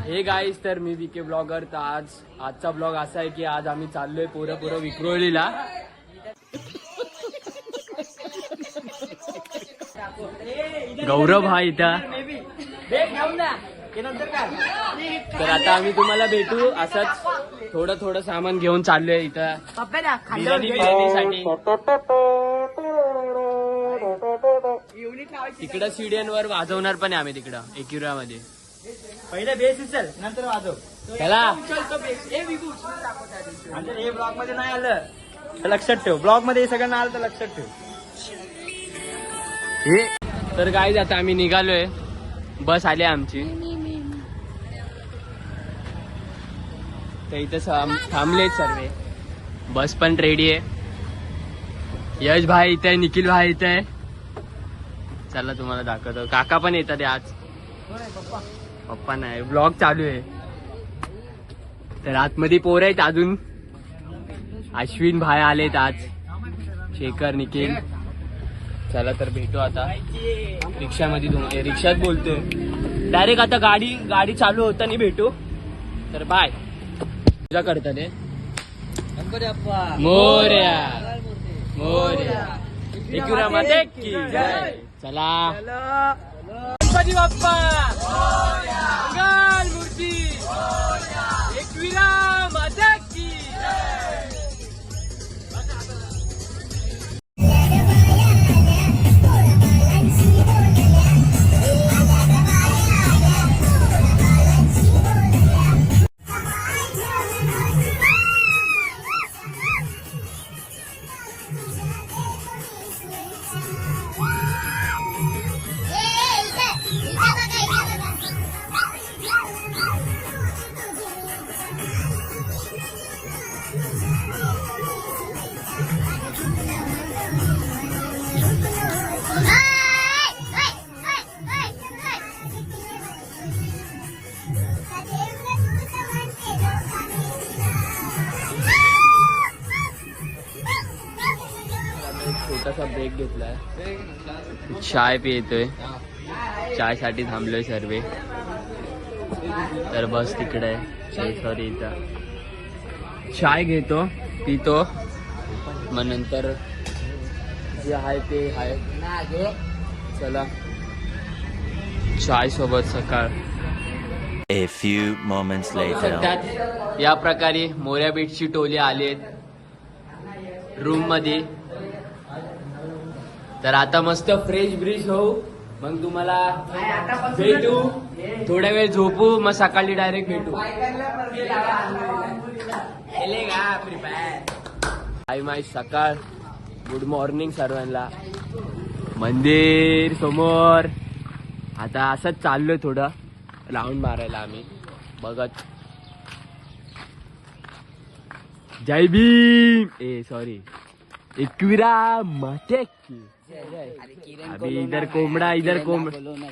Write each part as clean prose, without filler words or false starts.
Hey guys, तर मी BK blogger. तर आजचा ब्लॉग असा आहे की आज आम्ही चाललोय पोरं विक्रोळीला. गौरव हा इथं. तर आता आम्ही तुम्हाला भेटू. असंच थोडं सामान घेऊन चाललोय इथं बिर्याणीसाठी. तिकडं सीडीएनवर वाजवणार पण आहे आम्ही तिकडं एकिरामध्ये. पहिले बेस उचल नंतर वाजव. त्याला हे ब्लॉग मध्ये नाही आलं तर लक्षात ठेव. ब्लॉग मध्ये सगळं नाही आलं तर लक्षात ठेव. तर गाईज आता आम्ही निघालोय. बस आली आमची. तर इथं थांबलेत सर्वे. बस पण रेडी आहे. यश भाई इथे आहे, निखिल भाई इथे आहे. चला तुम्हाला दाखवतो. काका पण येतात आज. पप्पा नाही, ब्लॉग चालू आहे. तर आतमध्ये पोरं आहेत अजून. अश्विन भाई आलेत आज, शेखर, निखिल. चला तर भेटू आता रिक्षामध्ये. रिक्षात बोलतोय डायरेक्ट. आता गाडी चालू होताना भेटू. तर बाय. पूजा करतात मोरया मोरया एकविरा माते की जय. चला गणपती बाप्पा मंगल मूर्ती एकविरा माते की जय. छोटासा ब्रेक घेतलाय. चाय पितोय. चाय साठी थांबलोय सर्वे. तर बस तिकडे आहे. सॉरी इथं चाय घेतो पितो. मग नंतर जे आहे ते आहे. चला चाय सोबत सकाळ. A few moments later. त्यात या प्रकारे मोऱ्या बीटची टोली आली आहेत रूम मध्ये. तर आता मस्त फ्रेश ब्रिश होऊ. मग तुम्हाला भेटू. थोड्या वेळ झोपू. मग सकाळी डायरेक्ट भेटू. टाइम आहे सकाळ. गुड मॉर्निंग सर्वांना. मंदिर समोर. आता असंच चाललोय थोडं राऊंड मारायला आम्ही बघत. जय भीम. सॉरी एकविरा माते की. अभी इधर कोमड़ा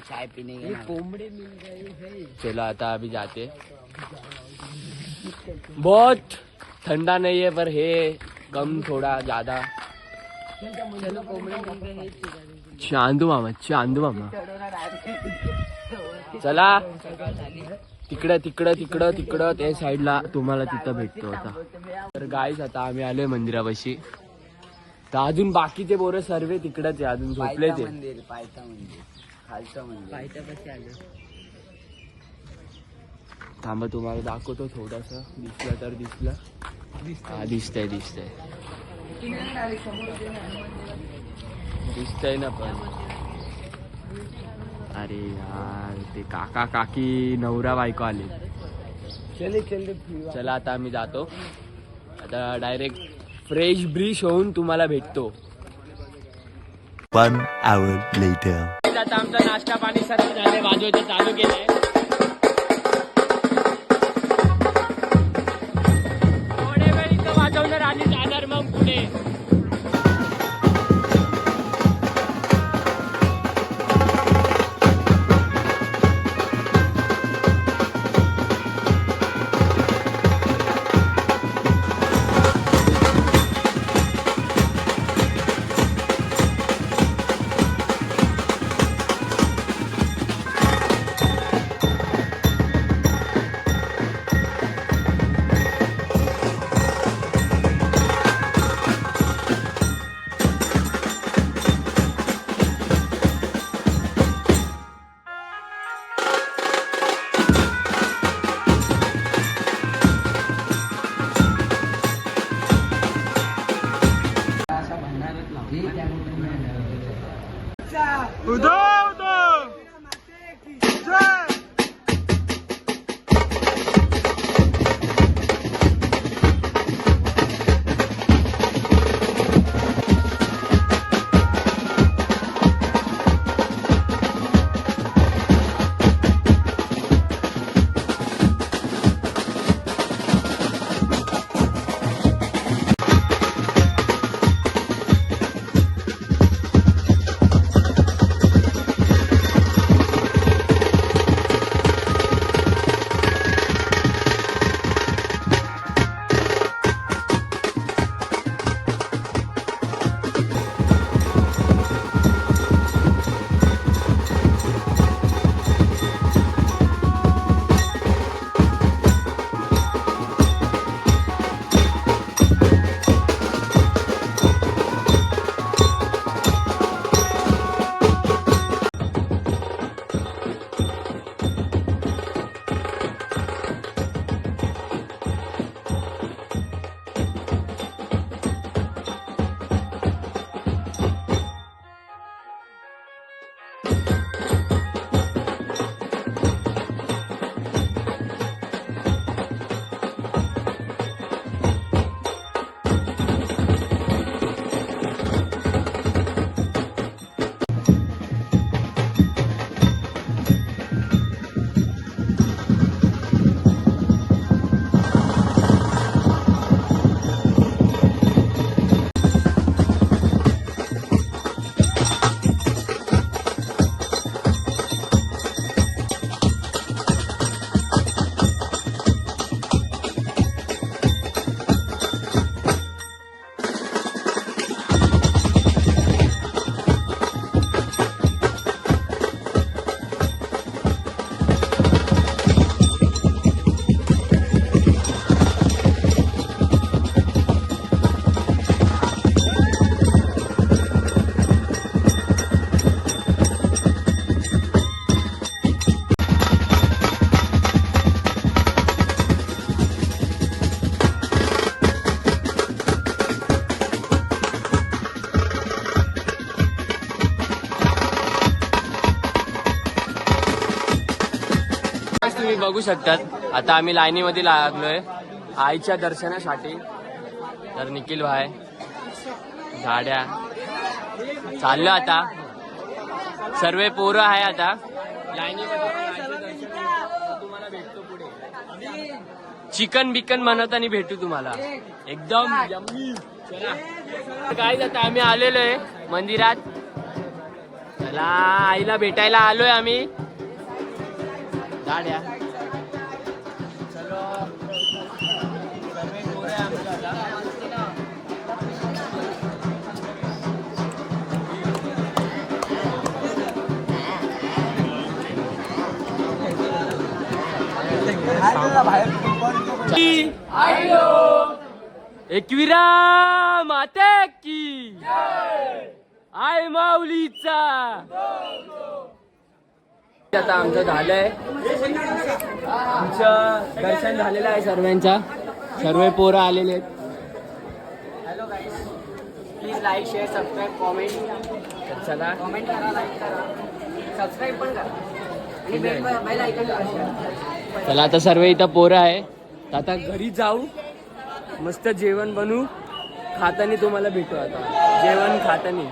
चाय पीने कोमड़े मिल गए हैं. चलो आता अभी जाते. बहुत ठंडा नहीं है पर है कम थोड़ा ज्यादा. चांदू मामा. चला तिकडं त्या साईडला तुम्हाला तिथं भेटतो आता. तर गाईज आता आम्ही आलोय मंदिरापाशी. तर अजून बाकीचे बोरं सर्वे तिकडच आहे. अजून झोपले ते. थांबा तुम्हाला दाखवतो थोडस. दिसलं तर दिसलं. हा दिसतंय ना पण. अरे यार ते काका काकी नवरा बायको आले. चला आता आम्ही जातो. आता डायरेक्ट फ्रेश ब्रिश होऊन तुम्हाला भेटतो. 1 hour later. आता आमचा नाश्ता पाणी सर्व झाले. वाजवायचं चालू केलंय. थोडे वेळ इथं वाजवणार आणि जाणार मग पुढे. तुम्ही बघू शकतात आता आम्ही लाईनीमध्ये लागलोय आईच्या दर्शनासाठी. तर निखिल भाई गाड्या चाललो आता सर्व पोरं आहे आता लाईनीमध्ये. तुम्हाला भेटतो पुढे चिकन बिकन बनवताना भेटू तुम्हाला एकदम यम्मी. चला काय आता आम्ही आलेलो आहे मंदिरात. चला आईला भेटायला आलोय आम्ही. गाड्या एकविरा माते की आय माऊलीचा. आता आमचं झालंय आमचं दर्शन झालेलं आहे सर्वांचा. सर्व पोरं आलेले आहेत. Hello guys please like share subscribe comment. चला कॉमेंट करा लाईक करा सबस्क्राईब पण करा आणि बेल आयकॉन करा. चला आता सर्व इथं पोरं आहे. आता घरी जाऊ मस्त जेवण बनवू खातानी तुम्हाला भेटू आता जेवण खातानी.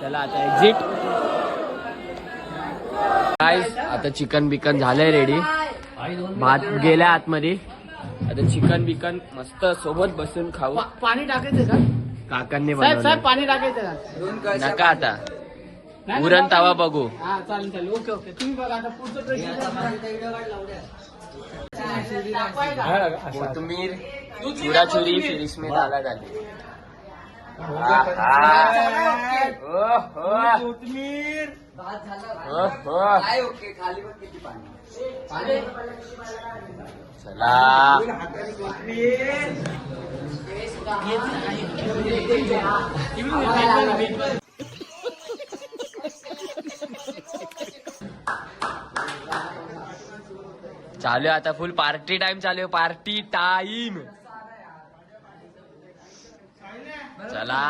चला आता एक्झिट. गाईस आता चिकन बिकन झालंय रेडी. भात गेल्या आतमध्ये. आता चिकन बिकन मस्त सोबत बसून खाऊ. पाणी टाकायचं का काकांनी साहेब? बनवलं. पाणी टाकायचं का? नका आता उरण तवा बघू. हा चालेल चालेल ओके ओके. तुम्ही बघा आता पुढचं कोथिंबीर चुराचुरी फिर इसमें डाला डाली. कोथमीर चला चालू आता फुल पार्टी टाइम चालू आहे. Party time. चला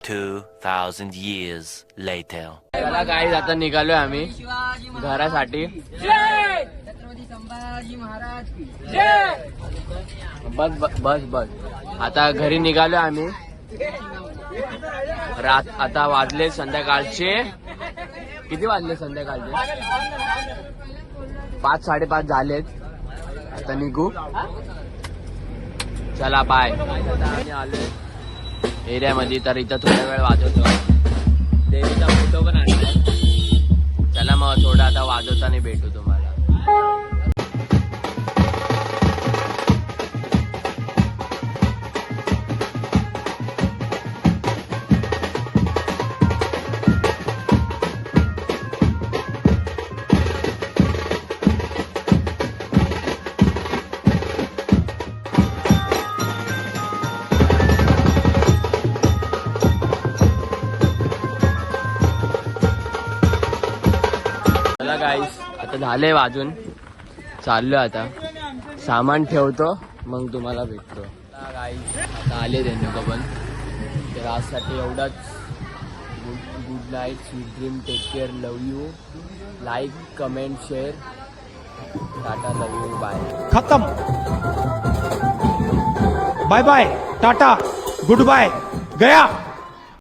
2,000 years later. चला गाईज आता निघालोय आम्ही घरासाठी. बस बस बस आता घरी निघालो आम्ही. आता वाजले संध्याकाळचे किती वाजले संध्याकाळचे 5-5:30 झालेत. आता निघू. चला बाय. आलोय एरियामध्ये तर इथं थोडा वेळ वाजवतो. देवीचा फोटो पण आणलाय. चला मग थोडा आता वाजवताना भेटू तुम्हाला. गाईस आता झाले वाजून. चाललो आता सामान ठेवतो मग तुम्हाला भेटतो. गाईस आता आले रेणुका पण. तर आजसाठी एवढाच. Good night, sweet dream, take care, love you. Like, comment, share. Tata, love you, bye. खत्म. Bye bye, tata, good bye, गया.